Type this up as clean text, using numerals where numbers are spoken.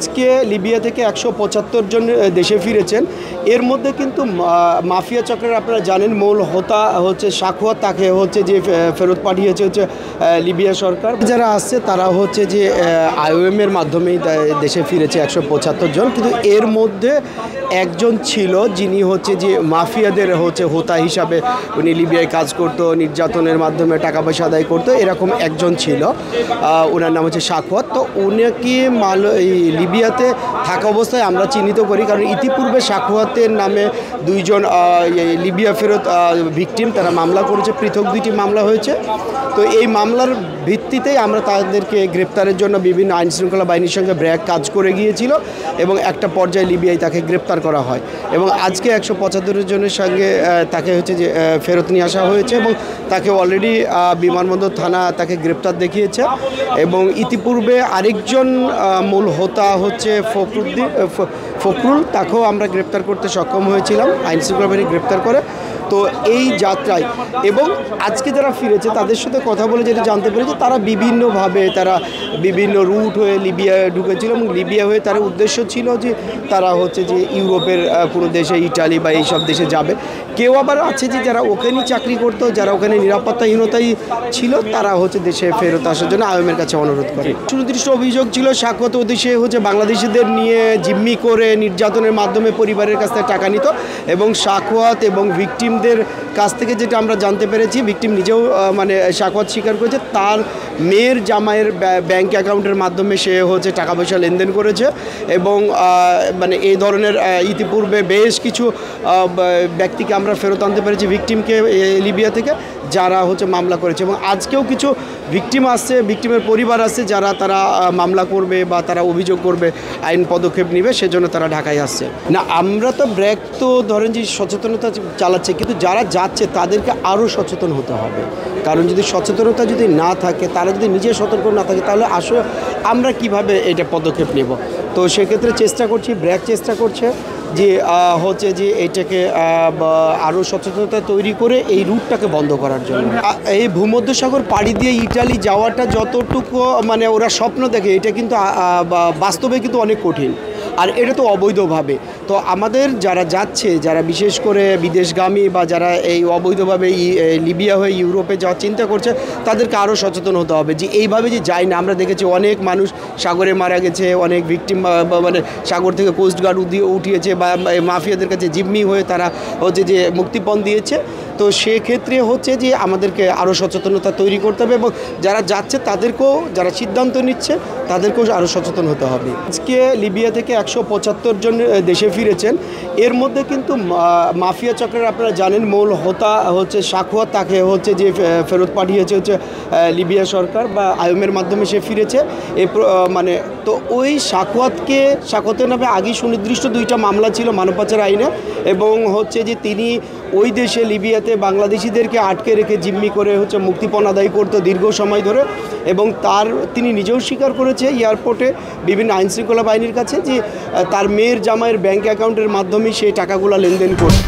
আজকে লিবিয়া থেকে ১৭৫ জন দেশে ফিরেছেন। এর মধ্যে কিন্তু মাফিয়া চক্রের আপনারা জানেন মূল হোতা হচ্ছে সাখওয়াত, তাকে হচ্ছে যে ফেরত পাঠিয়েছে হচ্ছে লিবিয়া সরকার। যারা আসছে তারা হচ্ছে যে আইওএমের মাধ্যমেই দেশে ফিরেছে ১৭৫ জন, কিন্তু এর মধ্যে একজন ছিল যিনি হচ্ছে যে মাফিয়াদের হচ্ছে হোতা হিসাবে উনি লিবিয়ায় কাজ করতো, নির্যাতনের মাধ্যমে টাকা পয়সা আদায় করতো, এরকম একজন ছিল। ওনার নাম হচ্ছে সাখওয়াত। তো উনাকে লিবিয়াতে থাকা অবস্থায় আমরা চিহ্নিত করি, কারণ ইতিপূর্বে সাখওয়াতের নামে দুইজন লিবিয়া ফেরত ভিকটিম তারা মামলা করেছে, পৃথক দুইটি মামলা হয়েছে। তো এই মামলার ভিত্তিতেই আমরা তাদেরকে গ্রেপ্তারের জন্য বিভিন্ন আইনশৃঙ্খলা বাহিনীর সঙ্গে ব্র্যাক কাজ করে গিয়েছিল এবং একটা পর্যায়ে লিবিয়ায় তাকে গ্রেপ্তার করা হয় এবং আজকে ১৭৫ জনের সঙ্গে তাকে হচ্ছে যে ফেরত নিয়ে আসা হয়েছে এবং তাকে অলরেডি বিমানবন্দর থানা তাকে গ্রেপ্তার দেখিয়েছে। এবং ইতিপূর্বে আরেকজন মূল হোতা হচ্ছে ফখরুল, তাকেও আমরা গ্রেপ্তার করতে সক্ষম হয়েছিলাম, আইনশৃঙ্খলা বাহিনী গ্রেপ্তার করে। তো এই যাত্রায় এবং আজকে যারা ফিরেছে তাদের সাথে কথা বলে যেটা জানতে পেরেছি, তারা বিভিন্নভাবে তারা বিভিন্ন রুট হয়ে লিবিয়ায় ঢুকেছিল এবং লিবিয়া হয়ে তার উদ্দেশ্য ছিল যে তারা হচ্ছে যে ইউরোপের কোনো দেশে, ইটালি বা এইসব দেশে যাবে। কেউ আবার আছে যে যারা ওখানেই চাকরি করতো, যারা ওখানে নিরাপত্তাহীনতাই ছিল, তারা হচ্ছে দেশে ফেরত আসার জন্য আইওএমের কাছে অনুরোধ করে। সুনির্দিষ্ট অভিযোগ ছিল সাখওয়াত উদ্দেশ্যে হচ্ছে বাংলাদেশিদের নিয়ে জিম্মি করে নির্যাতনের মাধ্যমে পরিবারের কাছ থেকে টাকা নিত এবং সাখওয়াত এবং ভিকটিমদের কাছ থেকে যেটা আমরা জানতে পেরেছি, ভিকটিম নিজেও মানে সাখওয়াত স্বীকার করেছে তার মেয়ের জামাইয়ের ব্যাংক অ্যাকাউন্টের মাধ্যমে সে হচ্ছে টাকা পয়সা লেনদেন করেছে এবং মানে এই ধরনের ইতিপূর্বে বেশ কিছু ব্যক্তিকে আমরা ফেরত আনতে পেরেছি ভিকটিমকে লিবিয়া থেকে, যারা হচ্ছে মামলা করেছে। এবং আজকেও কিছু ভিকটিম আসছে, ভিকটিমের পরিবার আসছে, যারা তারা মামলা করবে বা তারা অভিযোগ করবে, আইন পদক্ষেপ নেবে, সেজন্য তারা ঢাকায় আসছে। না, আমরা তো ব্র্যাক তো ধরেন যে সচেতনতা চালাচ্ছে, কিন্তু যারা যাচ্ছে তাদেরকে আরও সচেতন হতে হবে। কারণ যদি সচেতনতা যদি না থাকে, তারা যদি নিজে সতর্ক না থাকে, তাহলে আসলে আমরা কিভাবে এটা পদক্ষেপ নেব। তো সেক্ষেত্রে চেষ্টা করছি, ব্র্যাক চেষ্টা করছে যে হচ্ছে যে এটাকে আরও সচেতনতা তৈরি করে এই রুটটাকে বন্ধ করার জন্য। এই ভূমধ্যসাগর পাড়ি দিয়ে ইটালি যাওয়াটা যতটুকু মানে ওরা স্বপ্ন দেখে, এটা কিন্তু বাস্তবে কিন্তু অনেক কঠিন, আর এটা তো অবৈধভাবে। তো আমাদের যারা যাচ্ছে, যারা বিশেষ করে বিদেশগামী বা যারা এই অবৈধভাবে লিবিয়া হয়ে ইউরোপে যাওয়ার চিন্তা করছে, তাদেরকে আরও সচেতন হতে হবে যে এইভাবে যে যায় না। আমরা দেখেছি অনেক মানুষ সাগরে মারা গেছে, অনেক ভিকটিম মানে সাগর থেকে কোস্টগার্ড উঠিয়েছে বা মাফিয়াদের কাছে জিম্মি হয়ে তারা হচ্ছে যে মুক্তিপণ দিয়েছে। তো সেক্ষেত্রে হচ্ছে যে আমাদেরকে আরও সচেতনতা তৈরি করতে হবে এবং যারা যাচ্ছে তাদেরকেও, যারা সিদ্ধান্ত নিচ্ছে তাদেরকেও আরও সচেতন হতে হবে। আজকে লিবিয়া থেকে ১৭৫ জন দেশে ফিরেছেন। এর মধ্যে কিন্তু মাফিয়া চক্রের আপনারা জানেন মূল হোতা হচ্ছে সাখওয়াত, তাকে হচ্ছে যে ফেরত পাঠিয়েছে হচ্ছে লিবিয়া সরকার বা আইওএমের মাধ্যমে সে ফিরেছে। মানে তো ওই সাখওয়াতের নামে আগেই সুনির্দিষ্ট 2টা মামলা ছিল মানব পাচার আইনে এবং হচ্ছে যে তিনি ওই দেশে লিবিয়াতে বাংলাদেশিদেরকে আটকে রেখে জিম্মি করে হচ্ছে মুক্তিপণ আদায় করতো দীর্ঘ সময় ধরে এবং তিনি নিজেও স্বীকার করেছে এয়ারপোর্টে বিভিন্ন আইনশৃঙ্খলা বাহিনীর কাছে যে তার মেয়ের জামাইয়ের ব্যাংক অ্যাকাউন্টের মাধ্যমে সেই টাকাগুলো লেনদেন করত।